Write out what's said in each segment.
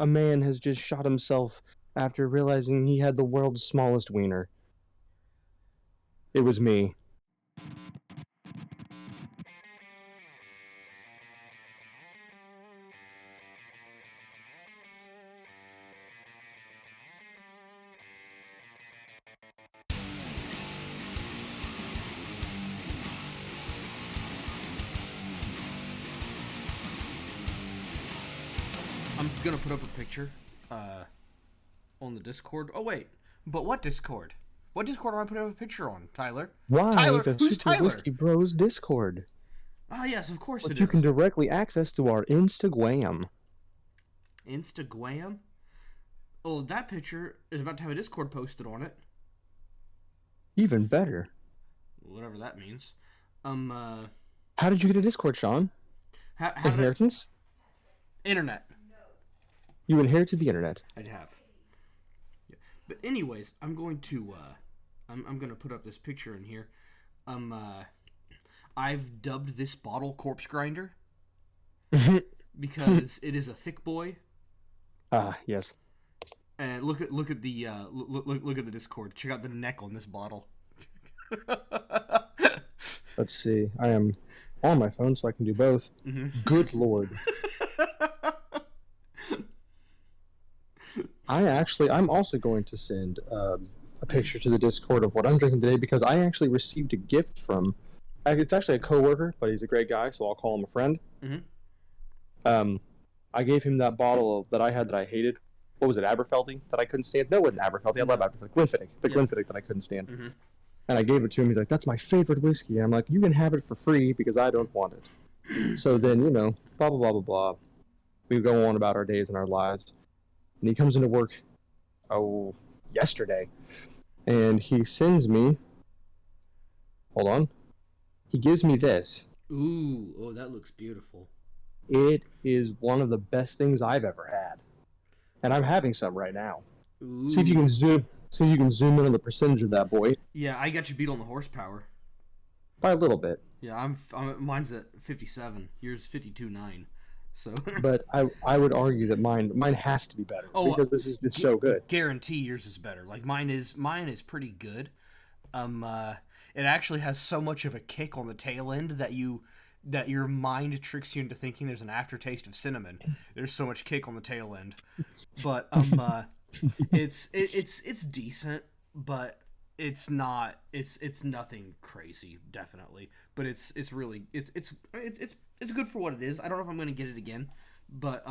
a man has just shot himself after realizing he had the world's smallest wiener. It was me. I'm gonna put up a picture on the Discord. Oh wait, but what Discord? What Discord am I putting up a picture on, Tyler? Why Tyler, the who's Super Tyler? Whiskey Bros Discord? Ah, yes, of course Which it you is. can directly access to our Instagram. Instagram? Oh, that picture is about to have a Discord posted on it. Even better. Whatever that means. How did you get a Discord, Sean? How Inheritance? Internet. You inherited the internet. I have. Yeah. But anyways, I'm going to I'm gonna put up this picture in here. I've dubbed this bottle Corpse Grinder because it is a thick boy. Ah, yes. And look at the look at the Discord. Check out the neck on this bottle. Let's see. I am on my phone, so I can do both. Mm-hmm. Good lord. I'm also going to send a picture to the Discord of what I'm drinking today because I actually received a gift from. It's actually a coworker, but he's a great guy, so I'll call him a friend. Mm-hmm. I gave him that bottle that I had that I hated. What was it, Aberfeldy, that I couldn't stand? No, it wasn't Aberfeldy. I love Aberfeldy. Glenfiddich. Glenfiddich that I couldn't stand. Mm-hmm. And I gave it to him. He's like, that's my favorite whiskey. And I'm like, you can have it for free because I don't want it. So then, blah, blah, blah, blah, blah. We go on about our days and our lives. And he comes into work, yesterday. And he sends me, hold on. He gives me this. Ooh, oh, that looks beautiful. It is one of the best things I've ever had. And I'm having some right now. Ooh. See if you can zoom in on the percentage of that boy. Yeah, I got you beat on the horsepower. By a little bit. Yeah, mine's at 57. Yours 52.9. So. But I would argue that mine has to be better because this is just so good. Guarantee yours is better. Like mine is pretty good. It actually has so much of a kick on the tail end that your mind tricks you into thinking there's an aftertaste of cinnamon. There's so much kick on the tail end. But it's decent, but it's not it's nothing crazy, definitely. But it's really it's good for what it is. I don't know if I'm gonna get it again, but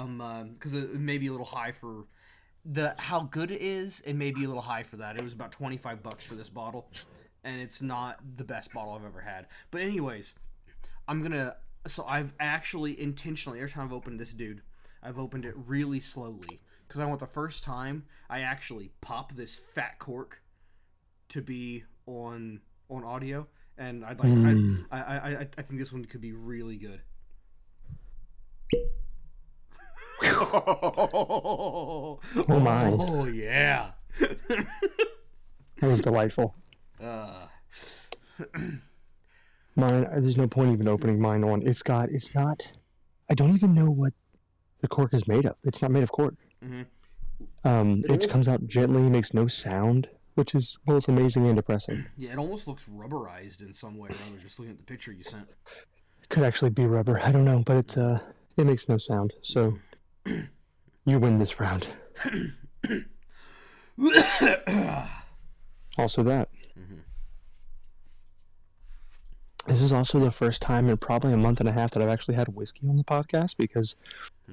because it may be a little high for how good it is. It may be a little high for that. It was about $25 for this bottle, and it's not the best bottle I've ever had. But anyways, so I've actually intentionally, every time I've opened this dude, I've opened it really slowly because I want the first time I actually pop this fat cork to be on audio, and I think this one could be really good. Oh my! Oh yeah! That was delightful. Mine, there's no point even opening mine on. It's not. I don't even know what the cork is made of. It's not made of cork. Mm-hmm. It comes out gently, makes no sound, which is both amazing and depressing. Yeah, it almost looks rubberized in some way or other. Just looking at the picture you sent. It could actually be rubber. I don't know, but it makes no sound. So you win this round. Also that. Mm-hmm. This is also the first time in probably a month and a half that I've actually had whiskey on the podcast because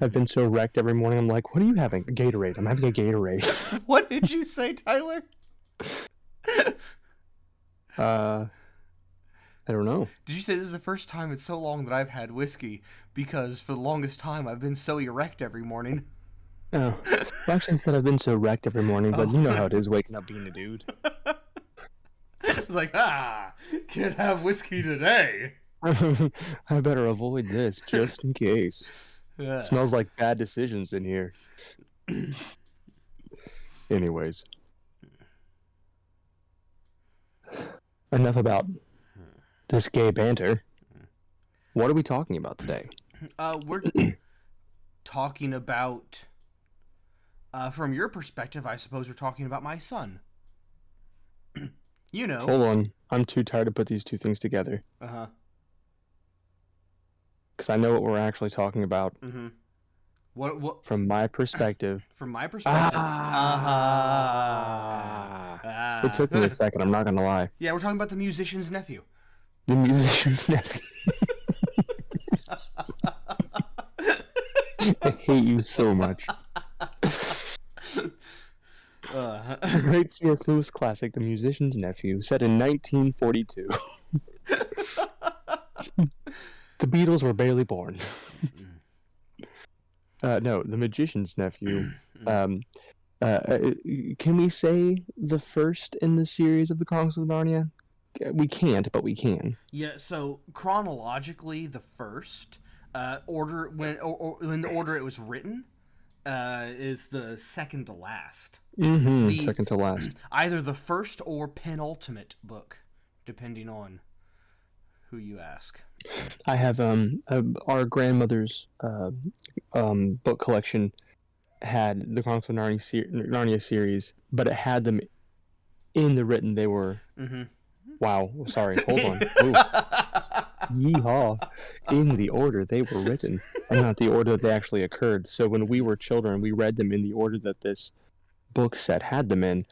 I've been so wrecked every morning. I'm like, what are you having? A Gatorade. I'm having a Gatorade. What did you say, Tyler? I don't know. Did you say this is the first time in so long that I've had whiskey? Because for the longest time I've been so erect every morning. Oh. Well, actually, I said I've been so wrecked every morning, but you know how it is waking up being a dude. It's like, can't have whiskey today. I better avoid this just in case. Yeah. It smells like bad decisions in here. Anyways. Enough about this gay banter. What are we talking about today? We're talking about From your perspective, I suppose we're talking about my son. You know. Hold on. I'm too tired to put these two things together. Uh-huh. Because I know what we're actually talking about. Mm-hmm. What? From my perspective. From my perspective. It took me a second, I'm not going to lie. Yeah, we're talking about the musician's nephew. The musician's nephew. I hate you so much. The great C.S. Lewis classic, The Musician's Nephew, set in 1942. The Beatles were barely born. No, The Magician's Nephew. Can we say the first in the series of the Chronicles of Narnia? We can't, but we can. Yeah, so chronologically, the first order, when the order it was written, is the second to last. Second to last. Either the first or penultimate book, depending on who you ask. I have our grandmother's book collection had the Chronicles of Narnia series, but it had them in the written. They were wow. Sorry, hold on. Yeehaw! In the order they were written, and not the order that they actually occurred. So when we were children, we read them in the order that this book set had them in,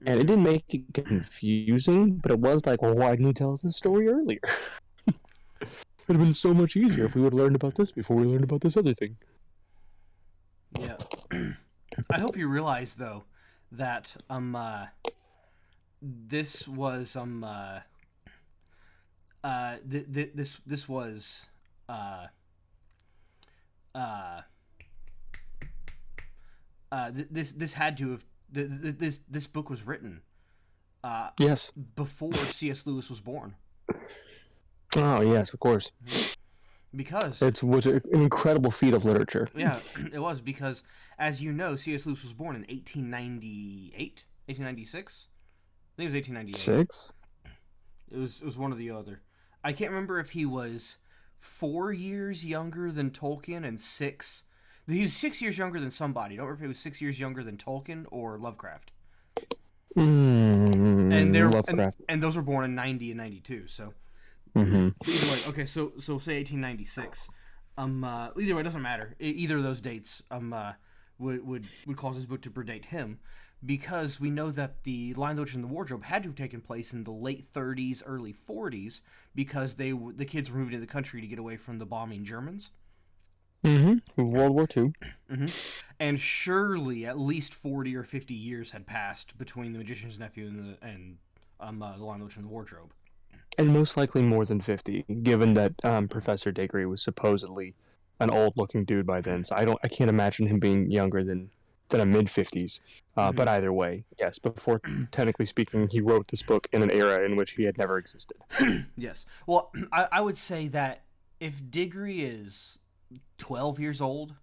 and it didn't make it confusing, but it was like, well, why didn't you tell us this story earlier? It would have been so much easier if we would have learned about this before we learned about this other thing. Yeah. I hope you realize though that this was this was this had to have this book was written Yes. before C.S. Lewis was born. Oh yes, of course. Because It was an incredible feat of literature. yeah, it was because, as you know, C.S. Lewis was born in 1898, 1896. I think it was 1898. 6? It was one or the other. I can't remember if he was 4 years younger than Tolkien and 6. He was 6 years younger than somebody. I don't remember if he was 6 years younger than Tolkien or Lovecraft. And they're Lovecraft. and those were born in 90 and 92. So either way, okay. So say 1896. Either way, it doesn't matter. Either of those dates would cause this book to predate him, because we know that the Lion, the Witch, and the Wardrobe had to have taken place in the late 30s, early 40s, because the kids were moving to the country to get away from the bombing Germans. World War II. And surely at least 40 or 50 years had passed between The Magician's Nephew and the Lion, the Witch, and the Wardrobe. And most likely more than 50, given that Professor Diggory was supposedly an old-looking dude by then. So I can't imagine him being younger than a mid-50s. But either way, yes, before, technically speaking, he wrote this book in an era in which he had never existed. Yes. Well, I would say that if Diggory is 12 years old,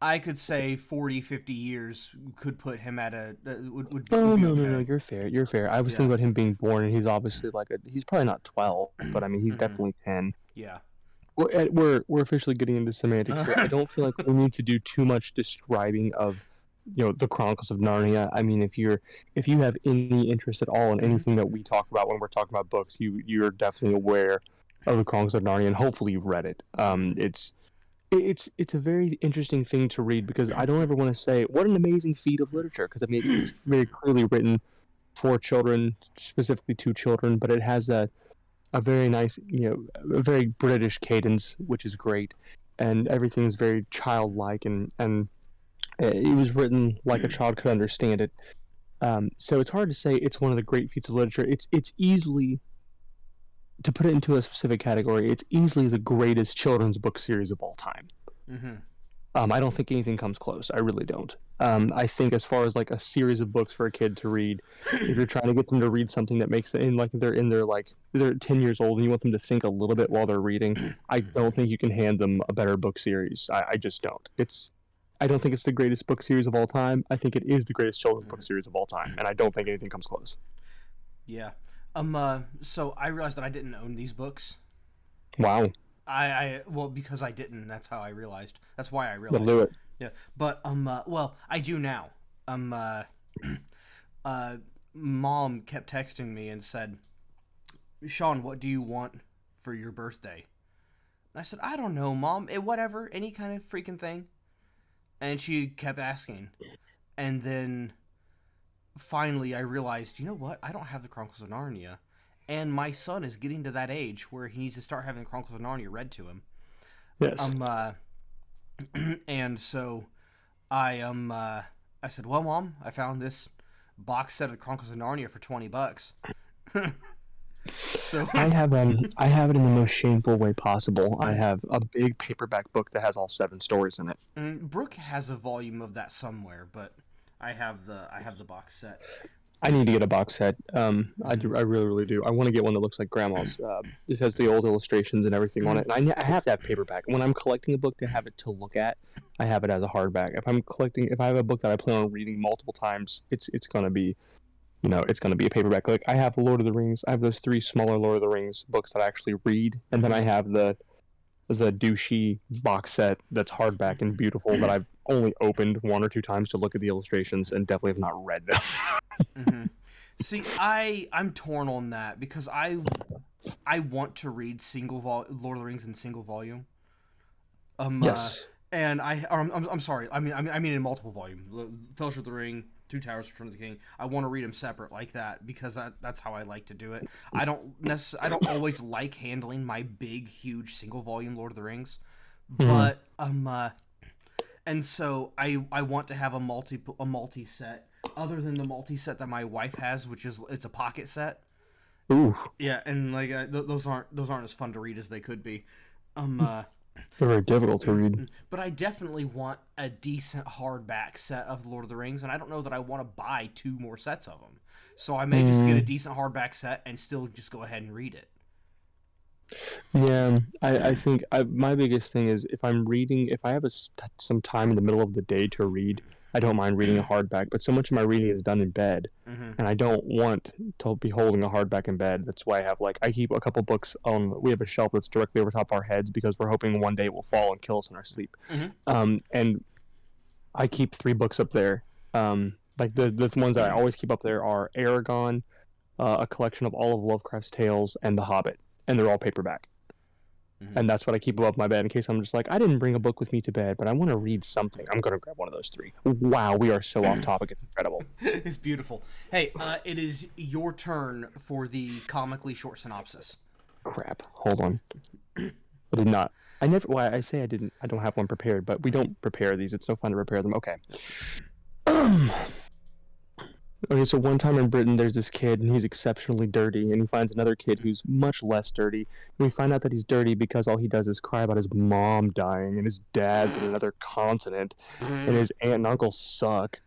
I could say 40, 50 years could put him at would be okay. No, you're fair. I was thinking about him being born, and he's obviously he's probably not 12, but I mean, he's definitely 10. Yeah. We're officially getting into semantics here. I don't feel like we need to do too much describing of, the Chronicles of Narnia. I mean, if you have any interest at all in anything that we talk about when we're talking about books, you're definitely aware of the Chronicles of Narnia, and hopefully you've read it. It's a very interesting thing to read, because I don't ever want to say what an amazing feat of literature, because I mean it's very clearly written for children, specifically to children, but it has a very nice, a very British cadence, which is great, and everything is very childlike, and it was written like a child could understand it. So it's hard to say it's one of the great feats of literature. It's easily, to put it into a specific category, it's easily the greatest children's book series of all time. I don't think anything comes close. I really don't. I think as far as like a series of books for a kid to read, if you're trying to get them to read something that makes it they're 10 years old and you want them to think a little bit while they're reading, I don't think you can hand them a better book series. I just don't. I don't think it's the greatest book series of all time. I think it is the greatest children's book series of all time, and I don't think anything comes close. Yeah. So I realized that I didn't own these books. Wow. Well, because I didn't. That's how I realized. That's why I realized. They'll do it. Yeah, but well, I do now. Um, uh, Mom kept texting me and said, "Sean, what do you want for your birthday?" And I said, "I don't know, Mom. Whatever, any kind of freaking thing." And she kept asking, and then finally I realized, you know what? I don't have the Chronicles of Narnia, and my son is getting to that age where he needs to start having the Chronicles of Narnia read to him. Yes. Um, uh, and so I said, "Well, Mom, I found this box set of Chronicles of Narnia for $20." So I have it in the most shameful way possible. I mm, have a big paperback book that has all 7 stories in it. Brooke has a volume of that somewhere, but I have the box set. I need to get a box set. Mm-hmm. I really, really do. I want to get one that looks like Grandma's. It has the old illustrations and everything on Mm-hmm. it. And I have to have paperback. When I'm collecting a book to have it to look at, I have it as a hardback. If I have a book that I plan on reading multiple times, it's gonna be, it's gonna be a paperback. Like I have Lord of the Rings. I have those 3 smaller Lord of the Rings books that I actually read, and then I have the douchey box set that's hardback and beautiful that I've only opened 1 or 2 times to look at the illustrations and definitely have not read them. Mm-hmm. See, I'm torn on that because I want to read Lord of the Rings in single volume. Um, uh, Yes. and I'm sorry. I mean in multiple volume. Fellowship of the Ring, Two Towers, Return of the King. I want to read them separate like that because that's how I like to do it. I don't always like handling my big, huge single volume Lord of the Rings, Mhm. but and so I want to have a multi set other than the multi set that my wife has, which is it's a pocket set. Ooh, Yeah, and like those aren't as fun to read as they could be. Um, uh, they're very difficult to read. but I definitely want a decent hardback set of Lord of the Rings, and I don't know that I want to buy 2 more sets of them. So I may just get a Mm, decent hardback set and still just go ahead and read it. yeah, I think my biggest thing is if I have some time in the middle of the day to read, I don't mind reading a hardback, but so much of my reading is done in bed, Mm-hmm. and I don't want to be holding a hardback in bed. That's why I keep a couple books on, we have a shelf that's directly over top of our heads because we're hoping one day it will fall and kill us in our sleep. Mm-hmm. And I keep 3 books up there. Like the ones that I always keep up there are Aragon, a collection of all of Lovecraft's tales, and The Hobbit, and they're all paperback. Mm-hmm. And that's what I keep above my bed in case I'm just like, I didn't bring a book with me to bed, but I want to read something. I'm gonna grab one of those 3. Wow, we are so off topic. It's incredible. It's beautiful. Hey, it is your turn for the comically short synopsis. Crap. Hold on. I did not. I never. Well, I say I didn't. I don't have one prepared, but we don't prepare these. It's so fun to prepare them. Okay. Okay, so one time in Britain, there's this kid, and he's exceptionally dirty, and he finds another kid who's much less dirty. And we find out that he's dirty because all he does is cry about his mom dying, and his dad's in another continent, and his aunt and uncle suck.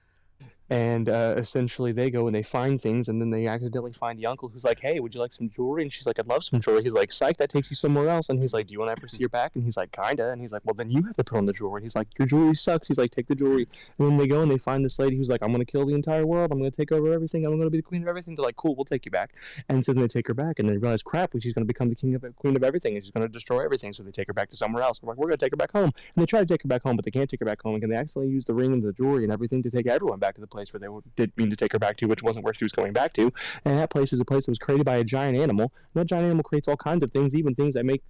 And essentially, they go and they find things, and then they accidentally find the uncle who's like, "Hey, would you like some jewelry?" And she's like, "I'd love some jewelry." He's like, "Psych, that takes you somewhere else." And he's like, "Do you want to ever see your back?" And he's like, "Kinda." And he's like, "Well, then you have to put on the jewelry." He's like, "Your jewelry sucks." He's like, "Take the jewelry." And then they go and they find this lady who's like, "I'm gonna kill the entire world. I'm gonna take over everything. I'm gonna be the queen of everything." They're like, "Cool, we'll take you back." And so then they take her back, and they realize, "Crap, she's gonna become the queen of everything, and she's gonna destroy everything." So they take her back to somewhere else. They're like, "We're gonna take her back home." And they try to take her back home, but they can't take her back home. And they accidentally use the ring and the jewelry and everything to take everyone back to the place where did mean to take her back to, which wasn't where she was going back to. And that place is a place that was created by a giant animal. And that giant animal creates all kinds of things, even things that make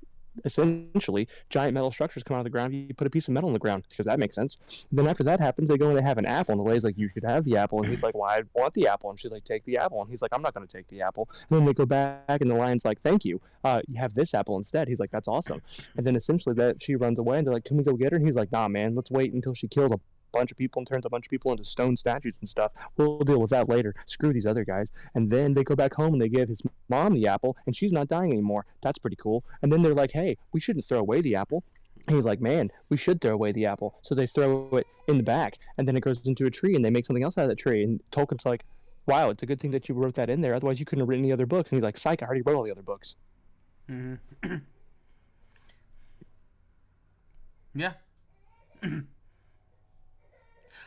essentially giant metal structures come out of the ground. You put a piece of metal in the ground because that makes sense. Then after that happens, they go and they have an apple, and the lady's like, "You should have the apple." And he's like, "Well, I want the apple." And she's like, "Take the apple." And he's like, "I'm not going to take the apple." And then they go back, and the lion's like, "Thank you. You have this apple instead." He's like, "That's awesome." And then essentially that she runs away, and they're like, "Can we go get her?" And he's like, "Nah, man, let's wait until she kills a bunch of people and turns a bunch of people into stone statues and stuff. We'll deal with that later. Screw these other guys." And then they go back home and they give his mom the apple, and she's not dying anymore. That's pretty cool. And then they're like, "Hey, we shouldn't throw away the apple." And he's like, "Man, we should throw away the apple." So they throw it in the back, and then it grows into a tree, and they make something else out of that tree. And Tolkien's like, "Wow, it's a good thing that you wrote that in there. Otherwise, you couldn't have written any other books." And he's like, "Psych, I already wrote all the other books." Mm-hmm. Yeah.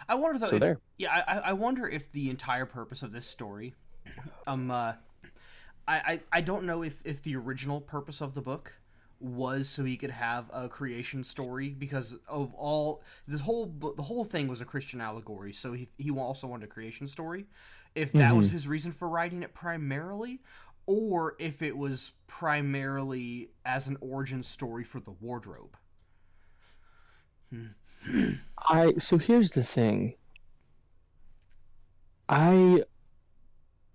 I wonder though So if there. yeah, I wonder if the entire purpose of this story, I don't know if the original purpose of the book was so he could have a creation story, because of all this whole the whole thing was a Christian allegory, so he also wanted a creation story. If that was his reason for writing it primarily, or if it was primarily as an origin story for the wardrobe. So here's the thing.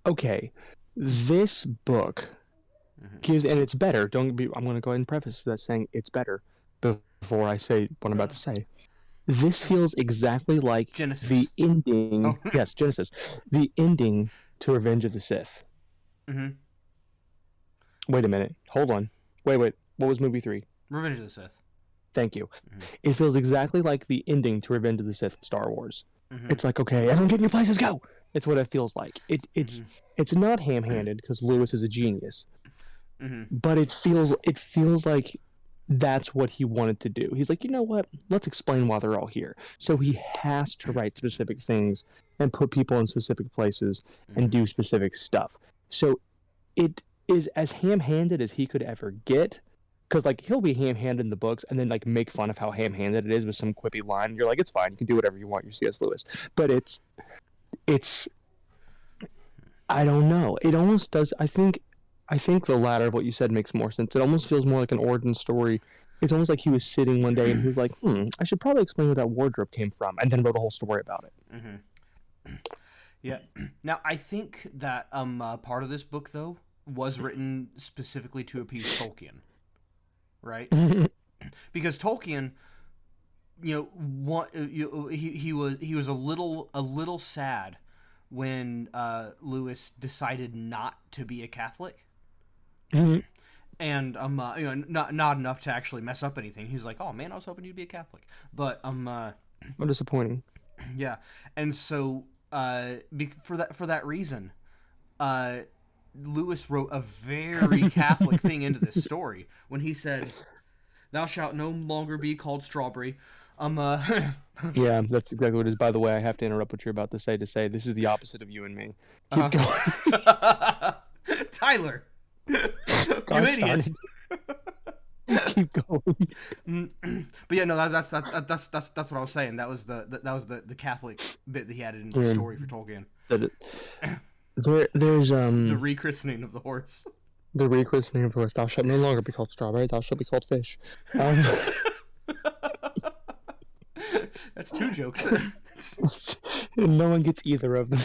Okay, this book gives, and it's better. I'm going to go ahead and preface that saying it's better before I say what I'm about to say. This feels exactly like Genesis. the ending. Oh. Yes, Genesis. The ending to Revenge of the Sith. Wait a minute. Hold on. Wait. What was movie 3? Revenge of the Sith. Thank you. It feels exactly like the ending to Revenge of the Sith in Star Wars. It's like, okay, everyone get in your places, go! It's what it feels like. It's not ham-handed because Lewis is a genius, but it feels like that's what he wanted to do. He's like, you know what? Let's explain why they're all here. So he has to write specific things and put people in specific places and do specific stuff. So it is as ham-handed as he could ever get. Because, like, he'll be ham-handed in the books and then, like, make fun of how ham-handed it is with some quippy line. You're like, it's fine. You can do whatever you want. You're C.S. Lewis. But it's I don't know. It almost does. I think the latter of what you said makes more sense. It almost feels more like an origin story. It's almost like he was sitting one day and he was like, I should probably explain where that wardrobe came from, and then wrote a whole story about it. Yeah. Now, I think that part of this book, though, was written specifically to appease Tolkien. Right? Because Tolkien, he was a little sad when Lewis decided not to be a Catholic, and not enough to actually mess up anything. He was like, "Oh man, I was hoping you'd be a Catholic," but How disappointing. Yeah, and so for that reason, Lewis wrote a very Catholic thing into this story when he said, "Thou shalt no longer be called Strawberry." Yeah, that's exactly what it is. By the way, I have to interrupt what you're about to say this is the opposite of you and me. Keep going. Tyler, Gosh, you idiot. Keep going. But yeah, no, that's what I was saying. That was the Catholic bit that he added into the story for Tolkien. There's the rechristening of the horse. The rechristening of the horse. Thou shalt no longer be called Strawberry. Thou shalt be called Fish. That's 2 jokes. No one gets either of them.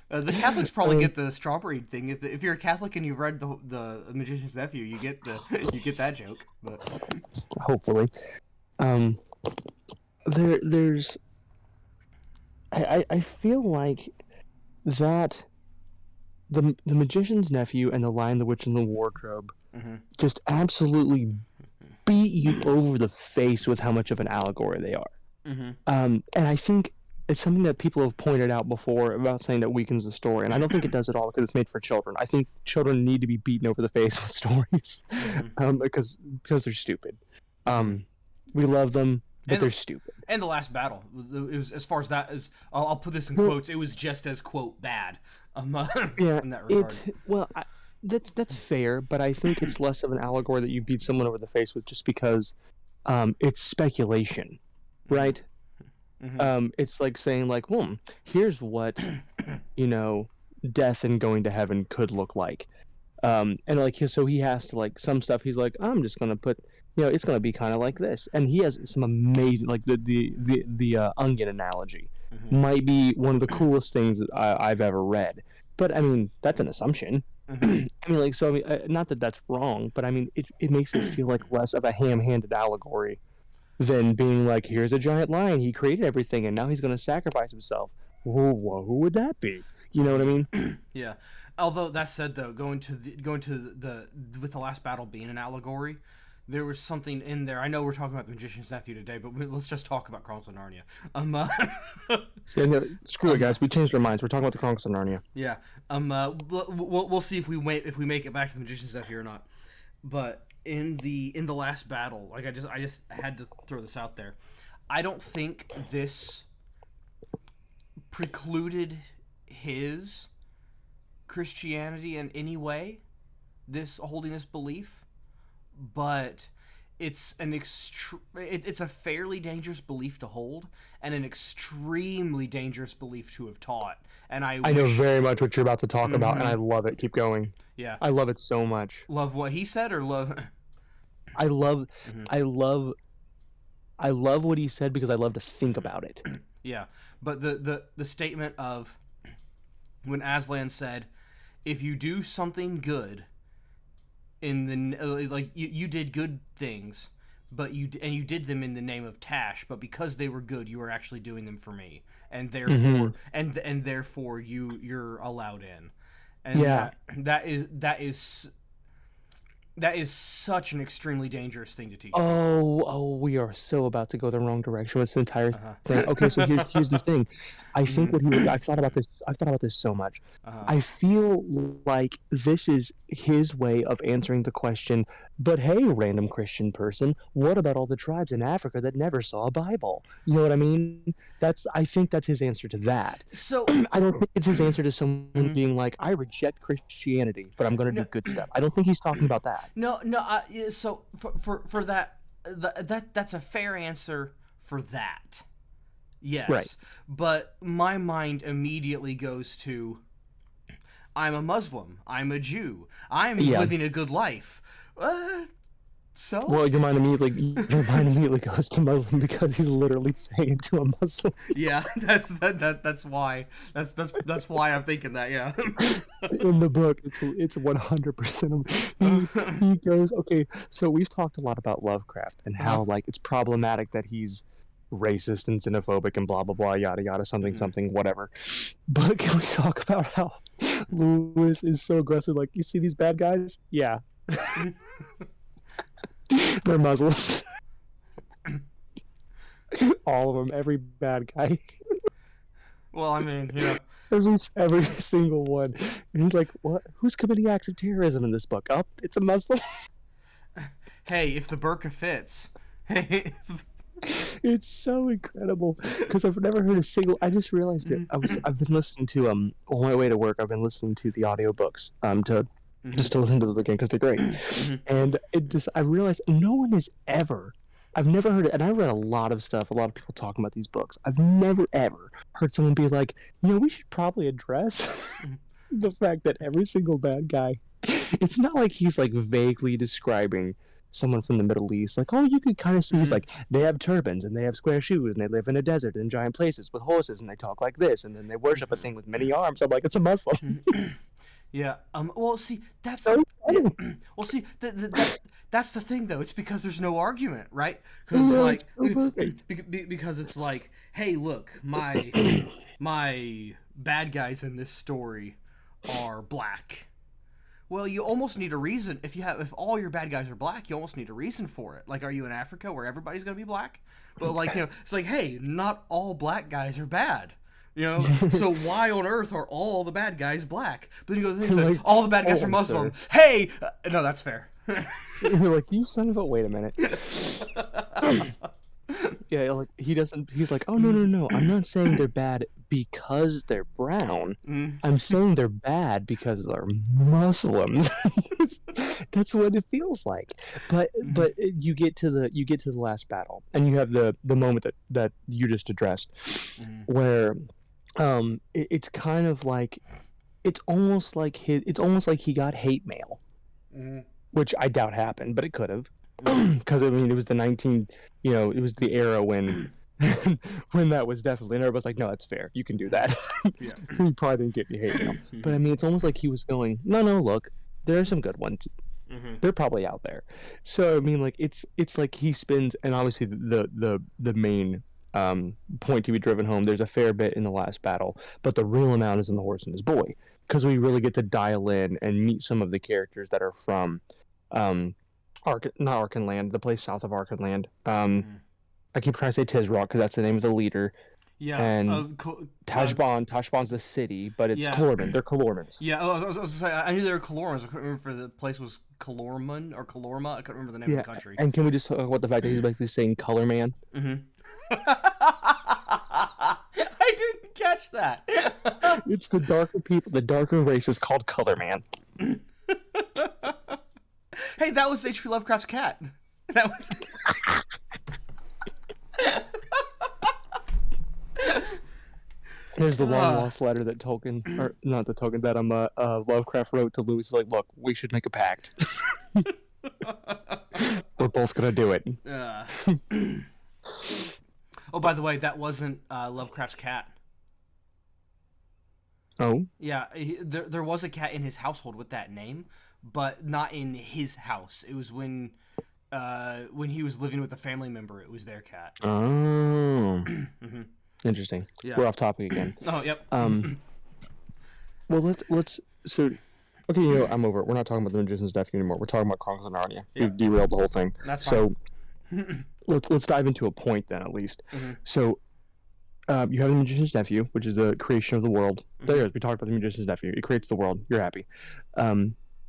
The Catholics probably get the strawberry thing. If you're a Catholic and you've read the Magician's Nephew, you get that joke. But hopefully, there's. I feel like that the Magician's Nephew and The Lion, the Witch, and the Wardrobe just absolutely beat you over the face with how much of an allegory they are. And I think it's something that people have pointed out before about saying that weakens the story, and I don't think it does at all because it's made for children. I think children need to be beaten over the face with stories because they're stupid. We love them, but they're stupid. And The Last Battle, it was, as far as that is, I'll put this in quotes, it was just as, quote, bad. In that regard. That's fair, but I think it's less of an allegory that you beat someone over the face with just because it's speculation, right? It's like saying, like, here's what, death and going to heaven could look like. And, like, so he has to, like, some stuff, he's like, I'm just going to put, it's going to be kind of like this. And he has some amazing, like, the onion analogy might be one of the coolest things that I've ever read. But, I mean, that's an assumption. Not that that's wrong, but, I mean, it makes it feel like less of a ham-handed allegory than being like, here's a giant lion, he created everything, and now he's going to sacrifice himself. Who would that be? You know what I mean? Yeah. Although, that said, though, going to the with The Last Battle being an allegory, there was something in there. I know we're talking about The Magician's Nephew today, but let's just talk about Chronicles of Narnia. Screw it, guys. We changed our minds. We're talking about the Chronicles of Narnia. Yeah. We'll see if we make it back to The Magician's Nephew or not. But in the Last Battle, like I just had to throw this out there. I don't think this precluded his Christianity in any way, this holding this belief, but it's it's a fairly dangerous belief to hold, and an extremely dangerous belief to have taught. And I know wish, very much what you're about to talk about, and I love it. Keep going. yeah, I love it so much. love what he said, or love. I love, I love, I love what he said because I love to think about it. Yeah, but the statement of when Aslan said, "If you do something good, in the like you did good things, but you did them in the name of Tash, but because they were good, you were actually doing them for me, and therefore and therefore you're allowed in." And Yeah. that is such an extremely dangerous thing to teach. Oh, we are so about to go the wrong direction with this entire thing. Okay, so here's the thing. I think what he was. I've thought about this. I've thought about this so much. I feel like this is his way of answering the question. But hey, random Christian person, what about all the tribes in Africa that never saw a Bible? You know what I mean? I think that's his answer to that. So I don't think it's his answer to someone being like, I reject Christianity, but I'm going to do good stuff. I don't think he's talking about that. No. So for that, that's a fair answer for that. Yes. Right. But my mind immediately goes to, I'm a Muslim. I'm a Jew. I'm living a good life. So? Well, your mind immediately goes to Muslim because he's literally saying it to a Muslim. Yeah, that's why. That's why I'm thinking that. Yeah. In the book, it's 100%. He goes, okay. So we've talked a lot about Lovecraft and how like it's problematic that he's racist and xenophobic and blah blah blah yada yada something whatever. But can we talk about how Lewis is so aggressive? Like, you see these bad guys? Yeah. They're Muslims. All of them, every bad guy. Well, I mean, every single one. And he's like, what? Who's committing acts of terrorism in this book? Oh, it's a Muslim. Hey, if the burqa fits. Hey. It's so incredible because I've never heard a single. I just realized it. I've been listening to on my way to work. I've been listening to the audiobooks just to listen to them again because they're great. And I realized no one has ever. I've never heard it, and I read a lot of stuff. A lot of people talking about these books. I've never ever heard someone be like, we should probably address the fact that every single bad guy. It's not like he's like vaguely describing someone from the Middle East, like, you could kind of see he's like, they have turbans and they have square shoes and they live in a desert in giant places with horses and they talk like this and then they worship a thing with many arms. I'm like, it's a Muslim. Yeah. Well, see, that's that's the thing though. It's because there's no argument, right? Because because it's like, hey, look, my bad guys in this story are black. Well, you almost need a reason. If all your bad guys are black, you almost need a reason for it. Like, are you in Africa where everybody's gonna be black? But like, it's like, hey, not all black guys are bad. So why on earth are all the bad guys black? But then you go, like, all the bad guys are Muslim. Sir. Hey, no, that's fair. You're like, you son of a. Wait a minute. Yeah, like he's like, oh no, I'm not saying they're bad because they're brown. I'm saying they're bad because they're Muslims. That's what it feels like. But you get to the last battle, and you have the moment that you just addressed, where it's kind of like it's almost like he got hate mail, which I doubt happened, but it could have. Because it was it was the era when that was definitely, and everybody's like, no, that's fair, you can do that. Yeah. He probably didn't get any hate mail, but it's almost like he was going, no, look, there are some good ones. They're probably out there. So like it's like he spins, and obviously the main point to be driven home. There's a fair bit in the last battle, but the real amount is in the horse and his boy, because we really get to dial in and meet some of the characters that are from not Arkenland, the place south of Arkenland. I keep trying to say Tisrock because that's the name of the leader. Yeah. And Tashbon's the city, but it's Calormen. They're Calormans. Yeah, I was gonna say, I knew they were Calormans. I couldn't remember if the place was Calorman or Calorma. I couldn't remember the name of the country. And can we just talk about the fact that he's basically saying Color Man? I didn't catch that. It's the darker people, the darker race is called Color Man. Hey, that was H.P. Lovecraft's cat. That was. There's the long lost letter that Tolkien, or not the Tolkien, that Lovecraft wrote to Lewis. Like, look, we should make a pact. We're both gonna do it. Oh, by the way, that wasn't Lovecraft's cat. Oh? Yeah, there was a cat in his household with that name, but not in his house. It was when he was living with a family member. It was their cat. Oh. Interesting. Yeah. We're off topic again. Oh, yep. Well, let's so. Okay, you know, I'm over it. We're not talking about the Magician's Nephew anymore. We're talking about Chronicles of Narnia. Yeah. We derailed the whole thing. That's so. let's dive into a point then, at least. So. You have the Magician's Nephew, which is the creation of the world. There it is. We talked about the Magician's Nephew. It creates the world. You're happy.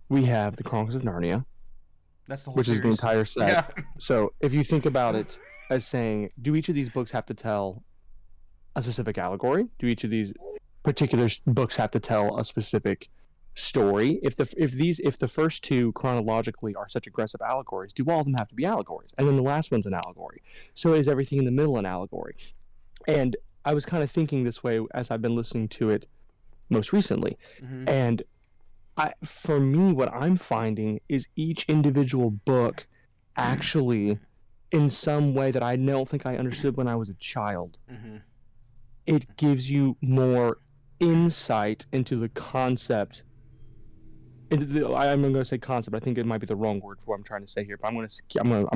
We have the Chronicles of Narnia. That's the whole which series. is the entire set. Yeah. So if you think about it as saying, do each of these books have to tell a specific allegory? Do each of these particular books have to tell a specific story? If the first two chronologically are such aggressive allegories, do all of them have to be allegories? And then the last one's an allegory. So is everything in the middle an allegory? And I was kind of thinking this way as I've been listening to it most recently. And for me, what I'm finding is each individual book actually, in some way that I don't think I understood when I was a child, it gives you more insight into the concept. I'm going to say concept. I think it might be the wrong word for what I'm trying to say here, but I'm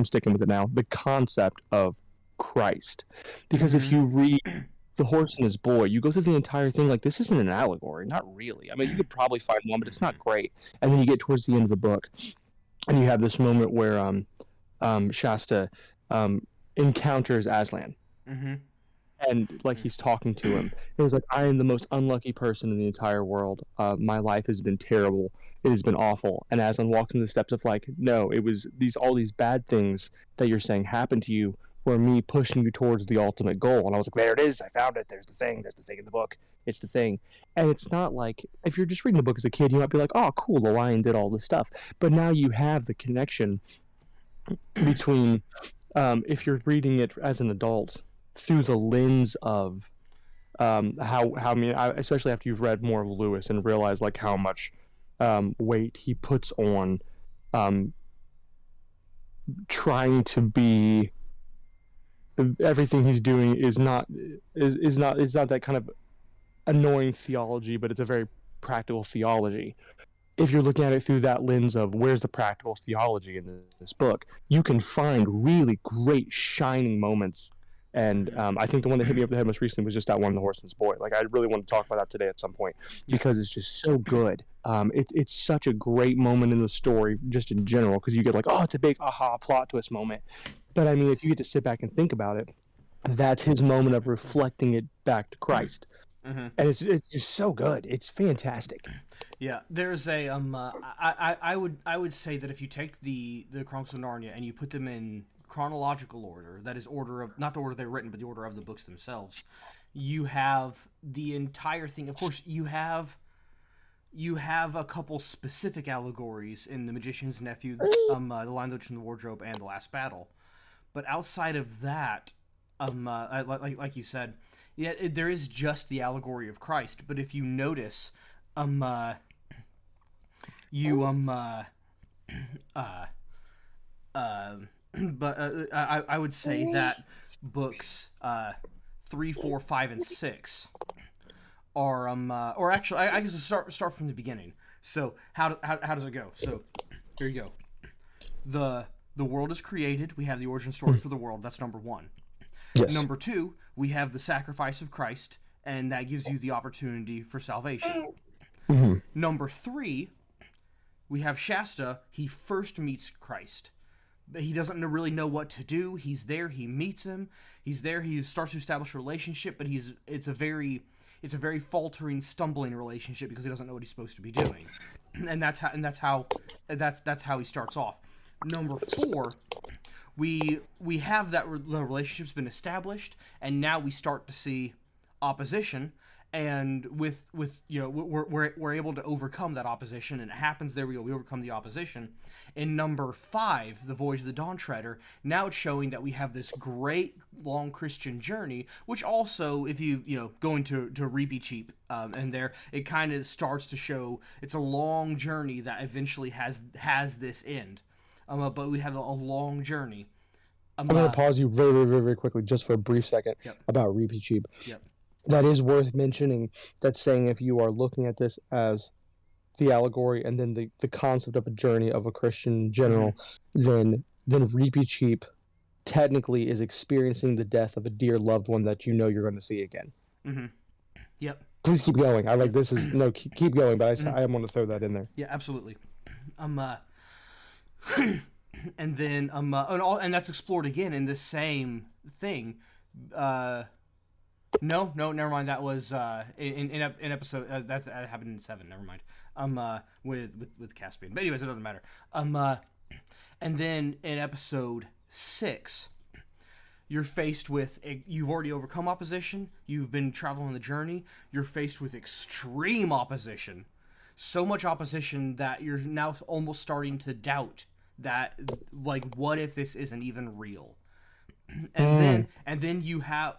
sticking with it now. The concept of Christ, because if you read The Horse and His Boy, you go through the entire thing like, this isn't an allegory. Not really. I mean, you could probably find one, but it's not great. And then you get towards the end of the book, and you have this moment where Shasta encounters Aslan. And like he's talking to him. It was like, I am the most unlucky person in the entire world. My life has been terrible. It has been awful. And Aslan walks into the steps of like, no, it was all these bad things that you're saying happened to you were me pushing you towards the ultimate goal. And I was like, there it is. I found it. There's the thing in the book. It's the thing. And it's not like, if you're just reading the book as a kid, you might be like, oh, cool, the lion did all this stuff. But now you have the connection between, if you're reading it as an adult, through the lens of especially after you've read more of Lewis and realize like how much weight he puts on trying to be, everything he's doing is not that kind of annoying theology, but it's a very practical theology. If you're looking at it through that lens of where's the practical theology in this book, you can find really great shining moments. And I think the one that hit me over the head most recently was just that one, The Horse and His Boy. Like, I really want to talk about that today at some point because it's just so good. It's such a great moment in the story, just in general, because you get like, oh, it's a big aha plot twist moment. But I mean, if you get to sit back and think about it, that's his moment of reflecting it back to Christ. And it's just so good. It's fantastic. Yeah, there's a I would say that if you take the Chronicles of Narnia and you put them in chronological order, that is order of, not the order they're written, but the order of the books themselves, you have the entire thing. Of course, you have a couple specific allegories in The Magician's Nephew, The Lion, the Witch, and the Wardrobe, and The Last Battle. But outside of that, like you said, yeah, there is just the allegory of Christ. But if you notice, but I would say that books 3, 4, 5, and 6 are or actually I guess start from the beginning. So how does it go? So here you go. The world is created. We have the origin story for the world. That's number 1. Yes. Number 2, we have the sacrifice of Christ, and that gives you the opportunity for salvation. Number 3, we have Shasta. He first meets Christ. He doesn't really know what to do. He's there. He meets him. He's there. He starts to establish a relationship, but it's a very faltering, stumbling relationship because he doesn't know what he's supposed to be doing, and that's how he starts off. Number 4, we have that the relationship's been established, and now we start to see opposition, and with we're able to overcome that opposition, and it happens. There we go. We overcome the opposition. In number 5, the Voyage of the Dawn Treader, now it's showing that we have this great long Christian journey, which also, if you go into Reapy Cheap, and there it kind of starts to show it's a long journey that eventually has this end. But we have a long journey. I'm going to pause you very, very, very quickly just for a brief second about Reapy Cheap. Yep. That is worth mentioning. That's saying if you are looking at this as the allegory and then the concept of a journey of a Christian general, then Reapy Cheap technically is experiencing the death of a dear loved one that you're going to see again. Mm-hmm. Yep. Please keep going. Keep going, but I want to throw that in there. Yeah, absolutely. And then and that's explored again in the same thing. No, never mind. That was in episode that happened in 7. Never mind. With Caspian. But anyways, it doesn't matter. And then in episode 6, you're faced with you've already overcome opposition. You've been traveling the journey. You're faced with extreme opposition. So much opposition that you're now almost starting to doubt that, like, what if this isn't even real? And then you have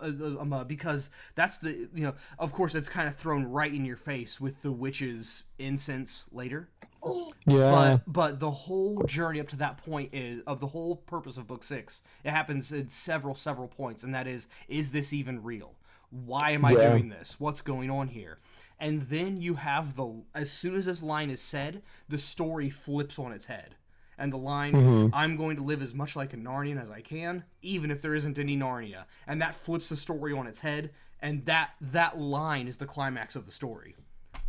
because that's the of course it's kind of thrown right in your face with the witch's incense later. Yeah. But the whole journey up to that point of the whole purpose of book 6. It happens in several points, and that is this even real? Why am I doing this? What's going on here? And then you have as soon as this line is said, the story flips on its head. And the line, I'm going to live as much like a Narnian as I can, even if there isn't any Narnia. And that flips the story on its head, and that line is the climax of the story.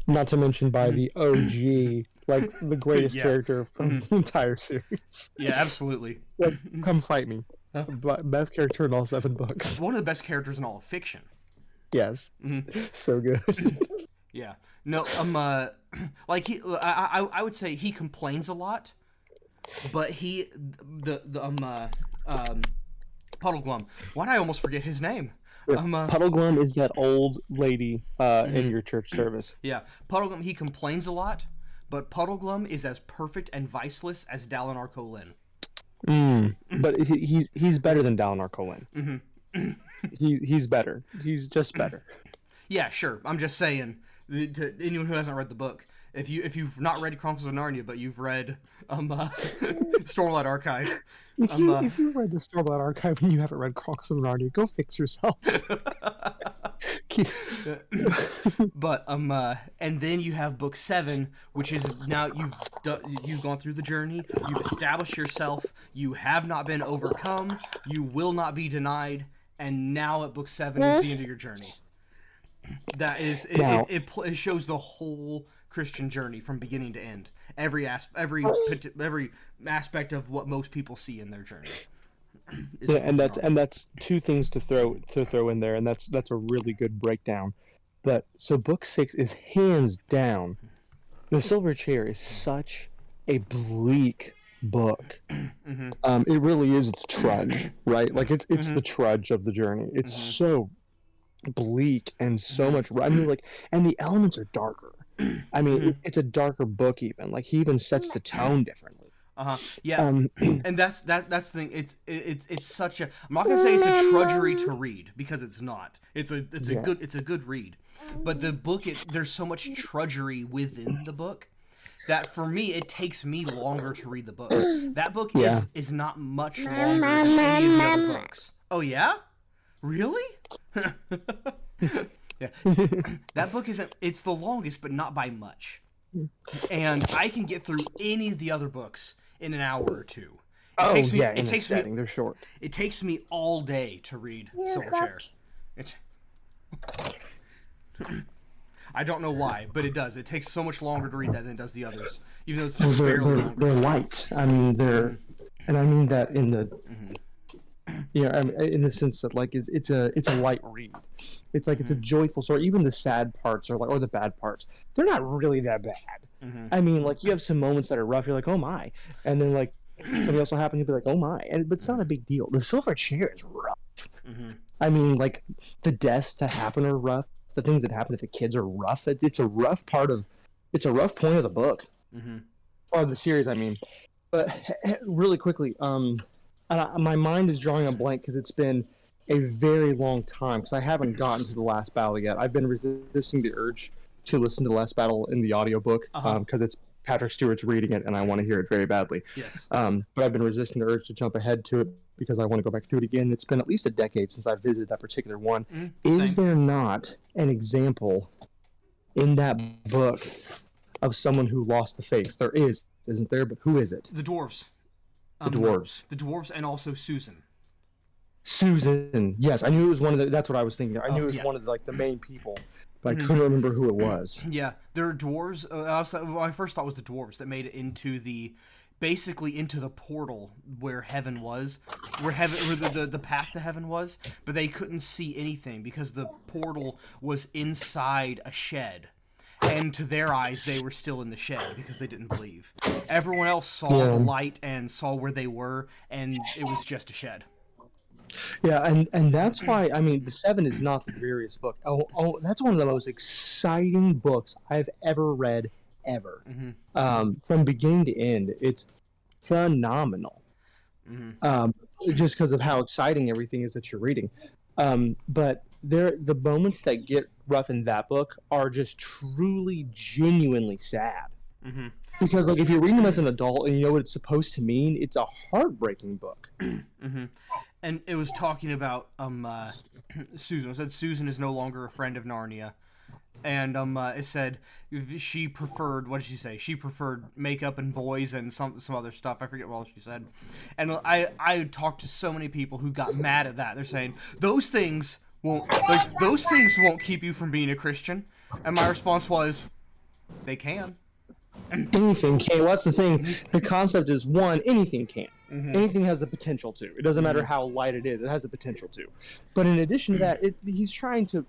Not to mention by the OG, like the greatest character from the entire series. Yeah, absolutely. Like, come fight me. Best character in all 7 books. One of the best characters in all of fiction. Yes. So good. Yeah. No, like I would say he complains a lot. But Puddleglum. Why did I almost forget his name? Puddleglum is that old lady in your church service. Yeah, Puddleglum. He complains a lot, but Puddleglum is as perfect and viceless as Dalinar Kholin. But he's better than Dalinar Kholin. He's better. He's just better. Yeah, sure. I'm just saying, to anyone who hasn't read the book, if you've not read Chronicles of Narnia, but you've read Stormlight Archive, if you read the Stormlight Archive and you haven't read Chronicles of Narnia, go fix yourself. But and then you have book 7, which is now you've gone through the journey, you've established yourself, you have not been overcome, you will not be denied, and now at book 7 is the end of your journey. That is it shows the whole Christian journey from beginning to end. Every aspect of what most people see in their journey. And that's 2 things to throw in there, and that's a really good breakdown. But so book 6 is hands down, The Silver Chair is such a bleak book. It really is the trudge, right? Like it's the trudge of the journey. It's so bleak and so much. I mean, like, and the elements are darker. I mean, it's a darker book even. Like, he even sets the tone differently. Yeah. And that's the thing. It's such a. I'm not gonna say it's a trudgery to read, because it's not. It's a good read. But the book, there's so much trudgery within the book that for me it takes me longer to read the book. That book is not much longer than any of the other books. Oh yeah? Really? Yeah. That book isn't. It's the longest, but not by much. And I can get through any of the other books in an hour or 2. They're short. It takes me all day to read Silverchair. I don't know why, but it does. It takes so much longer to read that than it does the others, even though it's just barely longer. They're light. I mean, and I mean that in the. I mean, in the sense that, like, it's a light read. It's like it's a joyful story. Even the sad parts or the bad parts, they're not really that bad. I mean, like, you have some moments that are rough. You're like, oh my, and then like something else will happen. You'll be like, oh my, but it's not a big deal. The Silver Chair is rough. I mean, like, the deaths that happen are rough. the things that happen to the kids are rough. It's a rough point of the book, or the series, I mean. But really quickly, my mind is drawing a blank because it's been a very long time because I haven't gotten to the last battle yet. I've been resisting the urge to listen to the last battle in the audiobook because it's Patrick Stewart's reading it and I want to hear it very badly. Yes. But I've been resisting the urge to jump ahead to it because I want to go back through it again. It's been at least a decade since I visited that particular one. Is there not an example in that book of someone who lost the faith? There is, isn't there? But who is it? The dwarves. The dwarves. The dwarves, and also Susan. Susan. Yes, I knew it was one of the. That's what I was thinking. I knew it was one of the main people, but I couldn't remember who it was. Yeah, there are dwarves. What I first thought was the dwarves that made it into basically into the portal where heaven was, where the path to heaven was, but they couldn't see anything because the portal was inside a shed. And to their eyes, they were still in the shed because they didn't believe. Everyone else saw the light and saw where they were, and it was just a shed. Yeah, and that's why, I mean, the Seven is not the dreariest book. Oh, that's one of the most exciting books I've ever read, ever. From beginning to end, it's phenomenal. Just because of how exciting everything is that you're reading. But the moments that get rough in that book are just truly, genuinely sad. Because, like, if you're reading them as an adult and you know what it's supposed to mean, it's a heartbreaking book. And it was talking about Susan. It said Susan is no longer a friend of Narnia. And it said she preferred, what did she say? She preferred makeup and boys and some other stuff. I forget what else she said. And I talked to so many people who got mad at that. They're saying those things won't keep you from being a Christian. And my response was, they can. Anything can. Well, that's the thing. The concept is, one, anything can. Anything has the potential to. It doesn't matter how light it is. It has the potential to. But in addition to that, he's trying to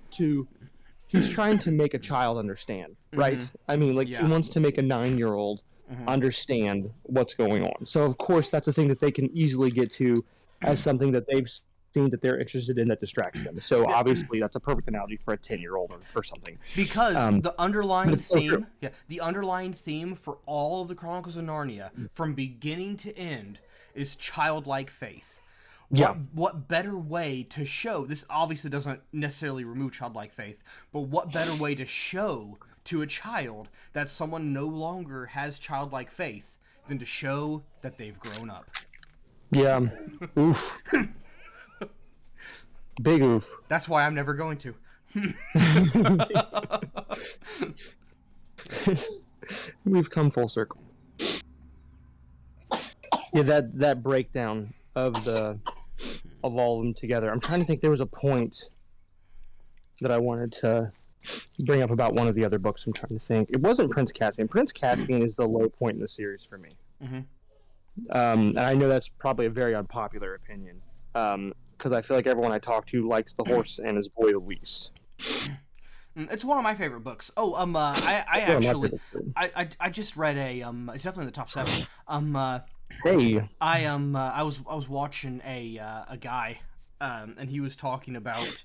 make a child understand, right? I mean, like, he wants to make a 9-year-old understand what's going on. So, of course, that's a thing that they can easily get to as something that they've seen that they're interested in that distracts them. So, obviously, that's a perfect analogy for a 10-year-old or something. Because the underlying theme, the underlying theme for all of the Chronicles of Narnia, from beginning to end, is childlike faith. What better way to show this? Obviously doesn't necessarily remove childlike faith, but what better way to show to a child that someone no longer has childlike faith than to show that they've grown up? Yeah. Oof. Big oof. That's why I'm never going to. We've come full circle. Yeah, that breakdown of all of them together. I'm trying to think. There was a point that I wanted to bring up about one of the other books. I'm trying to think. It wasn't Prince Caspian. Prince Caspian is the low point in the series for me. And I know that's probably a very unpopular opinion, because I feel like everyone I talk to likes the horse and his boy the least. It's one of my favorite books. Oh, I just read it's definitely in the top 7. Hey. I was watching a guy, and he was talking about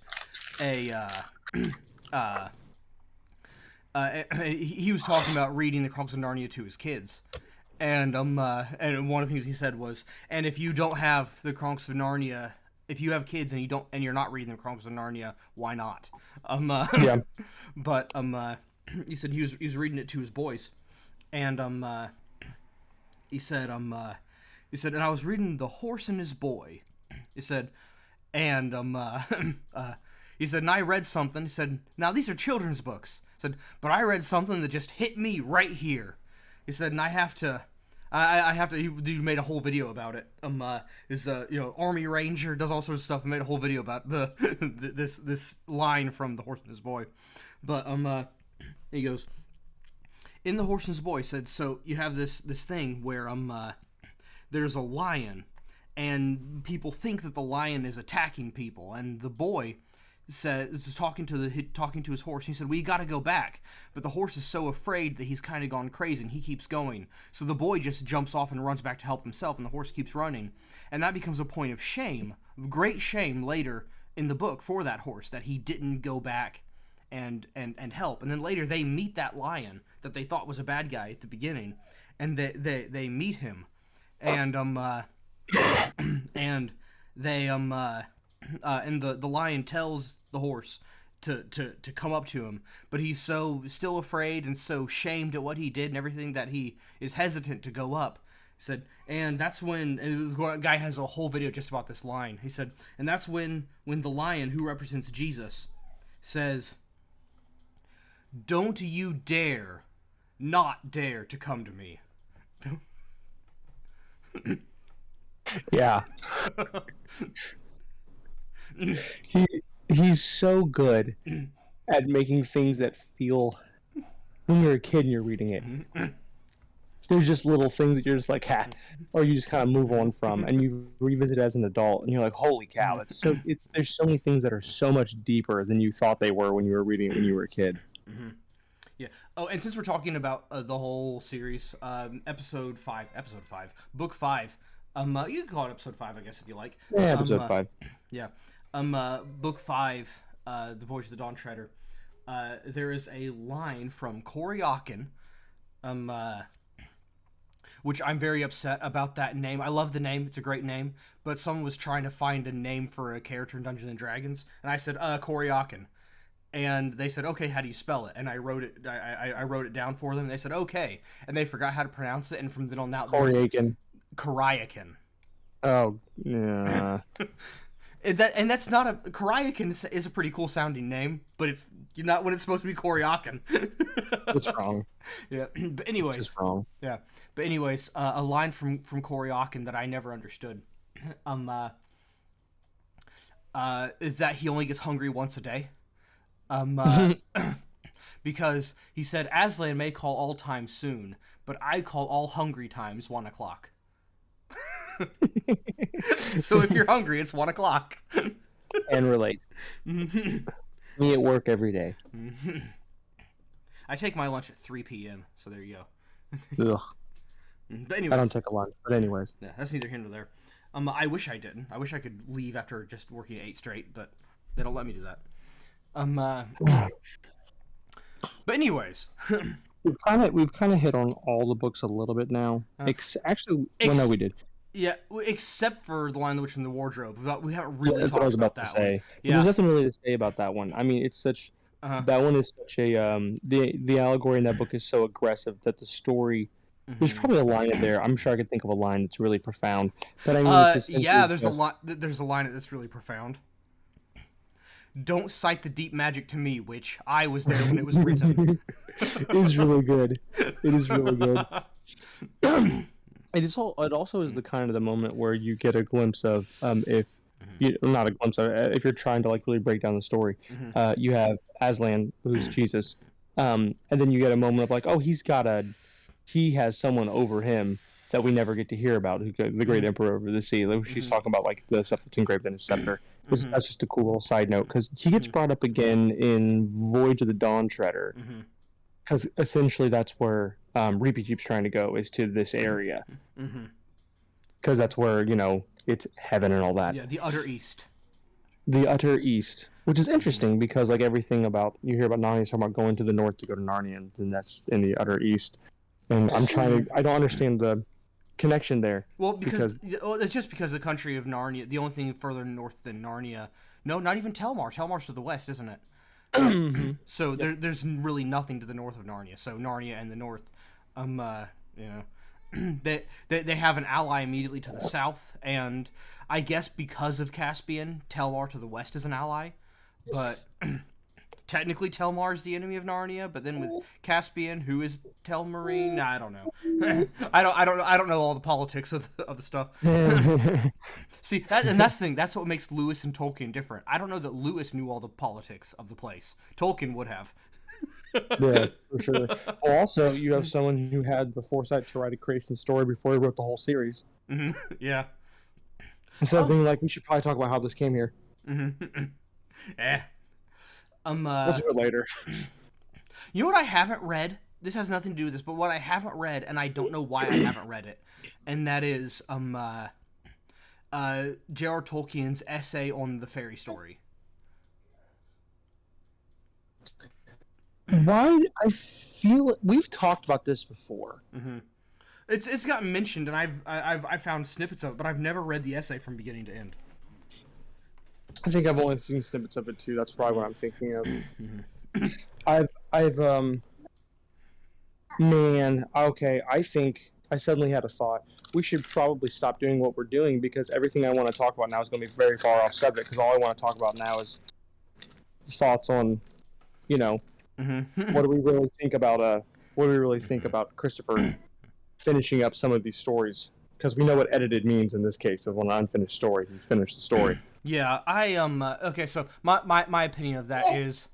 he was talking about reading the Chronicles of Narnia to his kids. And one of the things he said was, and if you don't have the Chronicles of Narnia, if you have kids and you're not reading the Chronicles of Narnia, why not? But he said he was reading it to his boys, and he said, and I was reading The Horse and His Boy. He said, and he said, and I read something. He said, now these are children's books. He said, but I read something that just hit me right here. He said, and I have to. He made a whole video about it. Is Army Ranger, does all sorts of stuff, and made a whole video about this line from The Horse and His Boy. But he goes, in The Horse and His Boy, said, so you have this thing where there's a lion, and people think that the lion is attacking people, and the boy is talking to his horse. He said, we got to go back, but the horse is so afraid that he's kind of gone crazy, and he keeps going. So the boy just jumps off and runs back to help himself, and the horse keeps running, and that becomes a point of shame, great shame later in the book for that horse, that he didn't go back and help. And then later they meet that lion that they thought was a bad guy at the beginning, and they meet him, and and they and the lion tells the horse to come up to him, but he's so still afraid and so shamed at what he did and everything that he is hesitant to go up. He said, and that's when, and this guy has a whole video just about this line. He said, and that's when the lion, who represents Jesus, says, "Don't you not dare to come to me." Yeah. He's so good at making things that feel, when you're a kid and you're reading it, there's just little things that you're just like, ha, or you just kind of move on from, and you revisit it as an adult, and you're like, holy cow, there's so many things that are so much deeper than you thought they were when you were reading it when you were a kid. Mm-hmm. Yeah. Oh, and since we're talking about the whole series, episode 5, book 5, you can call it episode 5, I guess, if you like. Yeah, episode 5. Yeah. Book 5, The Voyage of the Dawn Treader. There is a line from Koryakin, which I'm very upset about that name. I love the name; it's a great name. But someone was trying to find a name for a character in Dungeons and Dragons, and I said, Koryakin. And they said, okay, how do you spell it? And I wrote it. I wrote it down for them. And they said, okay, and they forgot how to pronounce it. And from then on out, Koryakin. Oh, yeah. And that's not a Koryakin is a pretty cool sounding name, but it's not when it's supposed to be Koryakin. It's wrong. Yeah, but anyways, it's just wrong. Yeah, but anyways, a line from Koryakin that I never understood, is that he only gets hungry once a day. Because he said Aslan may call all time soon, but I call all hungry times 1 o'clock. So if you're hungry, it's 1 o'clock. And relate. Me at work every day. I take my lunch at 3 p.m., so there you go. Ugh. But anyways, I don't take a lunch, but anyways. Yeah, that's neither here nor there. I wish I didn't. I wish I could leave after just working 8 straight, but they don't let me do that. But anyways, we've kind of hit on all the books a little bit now. No, we did. Yeah, except for The Lion, the Witch, and the Wardrobe. We haven't really talked what I was about to that say. one. Yeah. There's nothing really to say about that one. I mean, it's such that one is such a the allegory in that book is so aggressive that the story. There's probably a line in there. I'm sure I could think of a line that's really profound. But I mean, it's there's a line that's really profound. Don't cite the deep magic to me, witch. I was there when it was written. It is really good. It is really good. It also is the kind of the moment where you get a glimpse of if you're trying to like really break down the story. You have Aslan, who's Jesus, and then you get a moment of like, oh, he has someone over him that we never get to hear about, the great emperor over the sea. She's talking about like the stuff that's engraved in his scepter. That's just a cool little side note because he gets brought up again in Voyage of the Dawn Treader, because essentially that's where Reapy Jeep's trying to go, is to this area, because that's where it's heaven and all that. Yeah, the utter east. The utter east, which is interesting because like everything about you hear about Narnia is talking about going to the north to go to Narnia, and then that's in the utter east. And I don't understand the connection there. Well, because it's just because the country of Narnia, the only thing further north than Narnia, no, not even Telmar. Telmar's to the west, isn't it? So there's really nothing to the north of Narnia. So Narnia and the north, they have an ally immediately to the south, and I guess because of Caspian, Telmar to the west is an ally, but technically Telmar is the enemy of Narnia. But then with Caspian, who is Telmarine? I don't know. I don't know all the politics of the stuff. See, that's the thing. That's what makes Lewis and Tolkien different. I don't know that Lewis knew all the politics of the place. Tolkien would have. Yeah, for sure. Well, also, you have someone who had the foresight to write a creation story before he wrote the whole series. Yeah. Instead of being like, we should probably talk about how this came here. We'll do it later. You know what I haven't read? This has nothing to do with this, but what I haven't read, and I don't know why I haven't read it, and that is J.R. Tolkien's essay on the fairy story. Why I feel we've talked about this before. Mm-hmm. It's gotten mentioned, and I've found snippets of it, but I've never read the essay from beginning to end. I think I've only seen snippets of it too. That's probably what I'm thinking of. I've man, okay, I think I suddenly had a thought. We should probably stop doing what we're doing because everything I want to talk about now is going to be very far off subject because all I want to talk about now is thoughts on, you know, Mm-hmm. what do we really think about Christopher finishing up some of these stories? Because we know what edited means in this case of an unfinished story. He finished the story. Yeah, I okay. So my opinion of that is,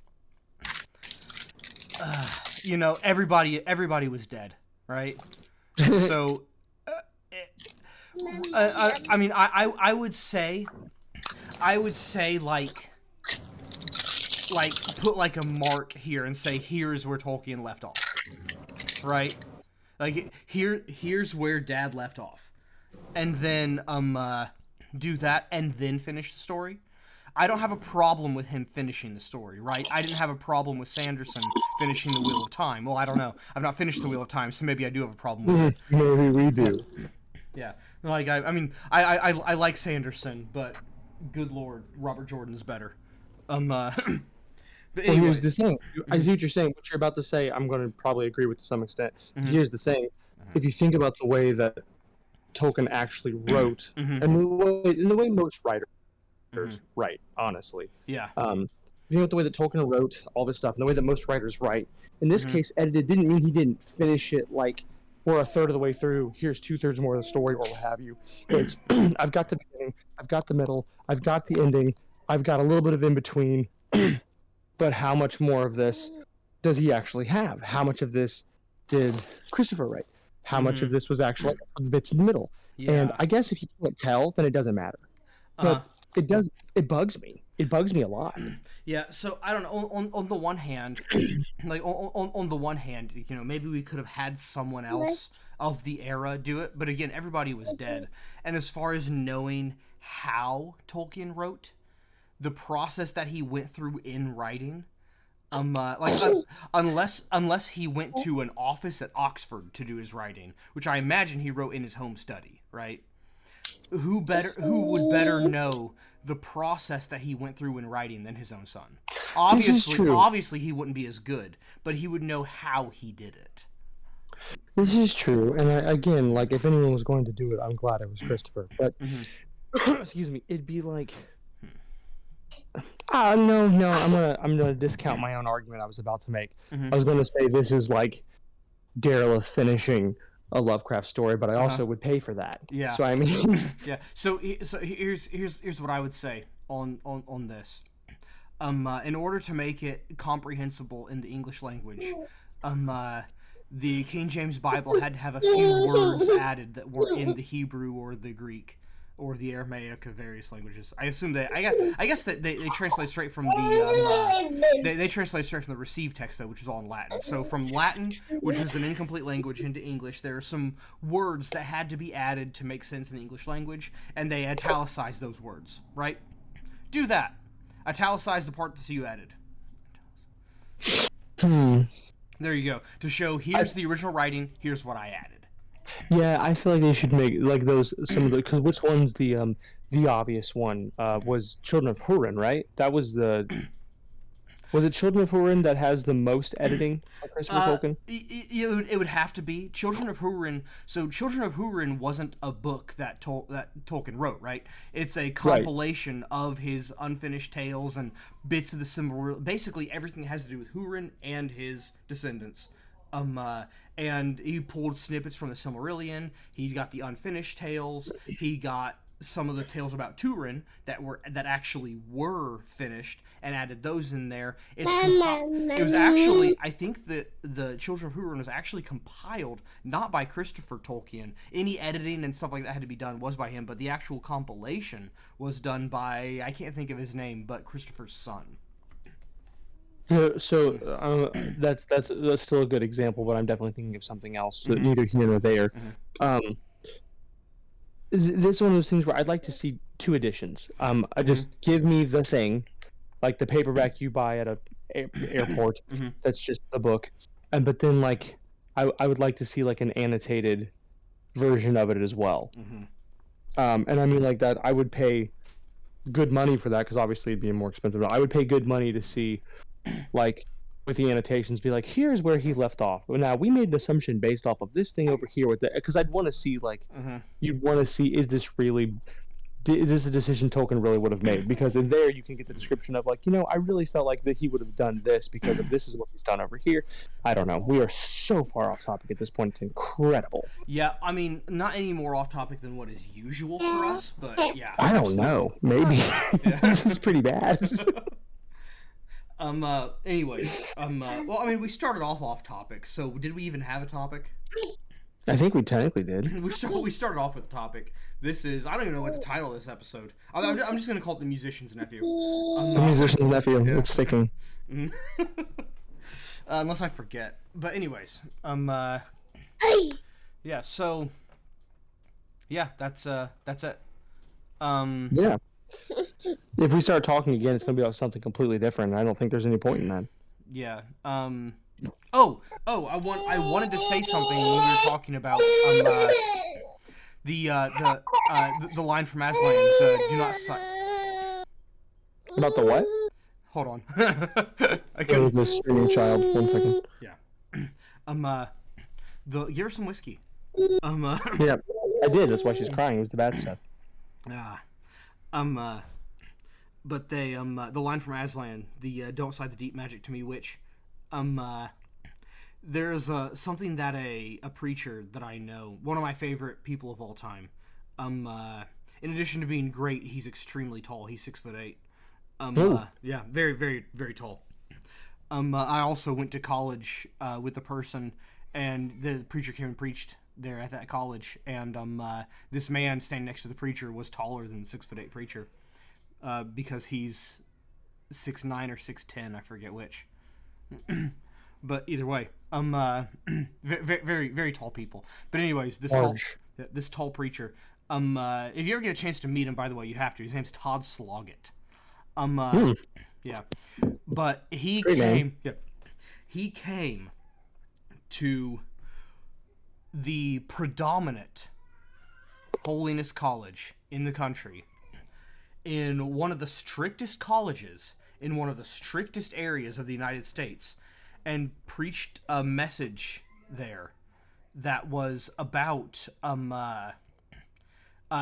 everybody was dead, right? So, I mean, I would say, like put like a mark here and say here's where Tolkien left off, right? Like here's where Dad left off, and then do that and then finish the story. I don't have a problem with him finishing the story, right? I didn't have a problem with Sanderson finishing the Wheel of Time. Well, I don't know. I've not finished the Wheel of Time, so maybe I do have a problem with it. Maybe we do. Yeah, like I like Sanderson, but good lord, Robert Jordan's better. But anyways, here's the thing. I see what you're saying. What you're about to say, I'm going to probably agree with to some extent. Here's the thing. If you think about the way that Tolkien actually wrote, and the way most writers write, honestly. Yeah. You know the way that Tolkien wrote all this stuff, and the way that most writers write. In this case, edited didn't mean he didn't finish it like we're a third of the way through. Here's 2/3 more of the story, or what have you. It's I've got the beginning, I've got the middle, I've got the ending, I've got a little bit of in between. But how much more of this does he actually have? How much of this did Christopher write? How much of this was actually the bits in the middle? Yeah. And I guess if you can't tell, then it doesn't matter. But it does. It bugs me. It bugs me a lot. Yeah. So I don't know. On the one hand, like on the one hand, maybe we could have had someone else of the era do it. But again, everybody was dead. And as far as knowing how Tolkien wrote, the process that he went through in writing, unless he went to an office at Oxford to do his writing, which I imagine he wrote in his home study, right? Who would better know the process that he went through in writing than his own son? Obviously he wouldn't be as good, but he would know how he did it. This is true, and again, like if anyone was going to do it, I'm glad it was Christopher. But excuse me, it'd be like. No, I'm gonna discount my own argument I was about to make. I was gonna say this is like Derelith finishing a Lovecraft story, but I also would pay for that. Yeah. So I mean, yeah. So here's what I would say on this. In order to make it comprehensible in the English language, the King James Bible had to have a few words added that were in the Hebrew or the Greek or the Aramaic of various languages. I assume that I guess that they translate straight from the they translate straight from the received text though, which is all in Latin. So from Latin, which is an incomplete language, into English, there are some words that had to be added to make sense in the English language, and they italicized those words. Right? Do that. Italicize the part that you added. There you go. To show here's the original writing. Here's what I added. Yeah, I feel like they should make like those some of the because which one's the obvious one was Children of Hurin, right? That was was it Children of Hurin that has the most editing of Christopher Tolkien? It would have to be Children of Hurin. So Children of Hurin wasn't a book that Tolkien wrote, right? It's a compilation of his unfinished tales and bits of the Silmarillion. Basically, everything that has to do with Hurin and his descendants. And he pulled snippets from the Silmarillion. He got the unfinished tales. He got some of the tales about Turin that actually were finished and added those in there. It was actually, I think that the Children of Hurin was actually compiled not by Christopher Tolkien. Any editing and stuff like that had to be done was by him, but the actual compilation was done by, I can't think of his name, but Christopher's son. So that's still a good example, but I'm definitely thinking of something else. Neither here nor there. This is one of those things where I'd like to see 2 editions. Just give me the thing, like the paperback you buy at airport. Mhm. That's just the book. But then like I would like to see like an annotated version of it as well. Mhm. And I mean like that I would pay good money for that because obviously it'd be more expensive. But I would pay good money to see like with the annotations be like here's where he left off. Well, now we made an assumption based off of this thing over here with that because I'd want to see like Mhm. you'd want to see is this a decision Tolkien really would have made? Because in there you can get the description of like, I really felt like that he would have done this because of this is what he's done over here. I don't know. We are so far off topic at this point. It's incredible. Yeah, I mean, not any more off topic than what is usual for us, but yeah. I don't know. Maybe this is pretty bad. Anyways, well, I mean, we started off topic, so did we even have a topic? I think we technically did. We started off with a topic. This is, I don't even know what the title of this episode. I'm just going to call it The Musician's Nephew. The Musician's Nephew. Yeah. It's sticking. Unless I forget. But anyways, yeah, so, yeah, that's it. Yeah. If we start talking again, it's going to be about something completely different. I don't think there's any point in that. Yeah. Oh, I wanted to say something when we were talking about the line from Aslan. Do not About the what? Hold on. I Oh, couldn't. the screaming child. 1 second. Yeah. Give her some whiskey. Yeah, I did. That's why she's crying. It was the bad stuff. But they the line from Aslan, the don't cite the deep magic to me, which there's something that a preacher that I know, one of my favorite people of all time, in addition to being great, he's extremely tall. He's 6'8". Yeah, very, very, very tall. I also went to college with a person, and the preacher came and preached there at that college, and this man standing next to the preacher was taller than the 6'8" preacher, because he's 6'9" or 6'10", I forget which. But either way, very, very, very tall people. But anyways, this tall preacher, if you ever get a chance to meet him, by the way, you have to. His name's Todd Sloggett. Yeah, but he came to the predominant holiness college in the country, in one of the strictest colleges, in one of the strictest areas of the United States, and preached a message there that was about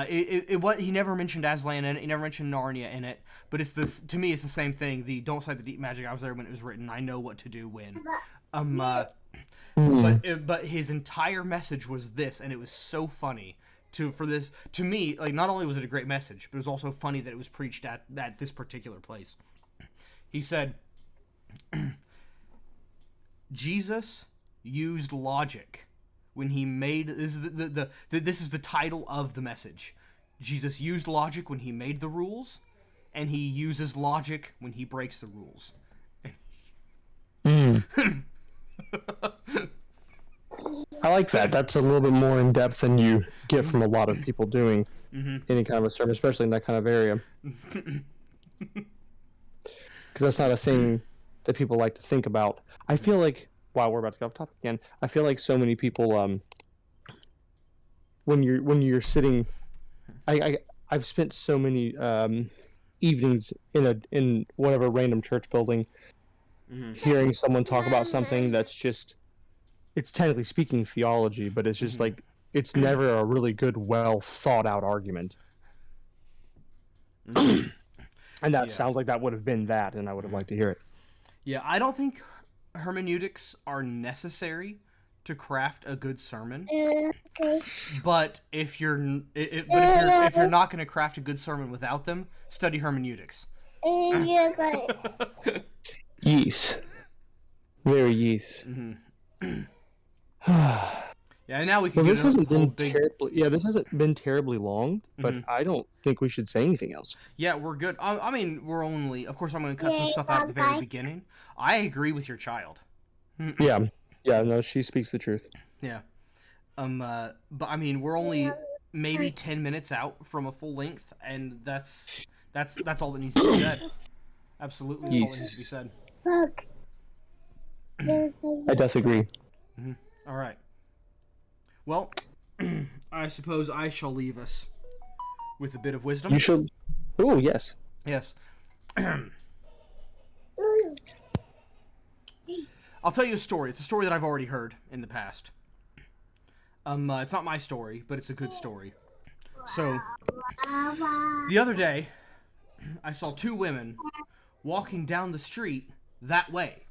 he never mentioned Aslan in it, he never mentioned Narnia in it, but it's this, to me it's the same thing. The don't cite the deep magic, I was there when it was written, I know what to do when. But his entire message was this, and it was so funny to me, like, not only was it a great message, but it was also funny that it was preached at this particular place. He said, Jesus used logic when he made, this is the title of the message. Jesus used logic when he made the rules, and he uses logic when he breaks the rules. I like that. That's a little bit more in depth than you get from a lot of people doing any kind of a sermon, especially in that kind of area. Because that's not a thing that people like to think about. I feel like, wow, we're about to go off topic again. I feel like so many people, when you're sitting, I've spent so many evenings in whatever random church building, hearing someone talk about something that's just, it's technically speaking theology, but it's just like, it's never a really good, well thought out argument. And that sounds like that would have been that, and I would have liked to hear it. Yeah, I don't think hermeneutics are necessary to craft a good sermon. But if you're not going to craft a good sermon without them, study hermeneutics. Yes. Very yes. Yeah, now we can. Well, this hasn't been terribly. Yeah, this hasn't been terribly long, but I don't think we should say anything else. Yeah, we're good. I mean, we're only. Of course, I'm going to cut some stuff out at the very beginning. I agree with your child. Yeah. No, she speaks the truth. Yeah. But I mean, we're only maybe 10 minutes out from a full length, and that's all that needs to be said. Absolutely, that's all that needs to be said. Look. I disagree. All right. Well, I suppose I shall leave us with a bit of wisdom. You should. Oh, yes. Yes. I'll tell you a story. It's a story that I've already heard in the past. It's not my story, but it's a good story. So, the other day, I saw two women walking down the street that way.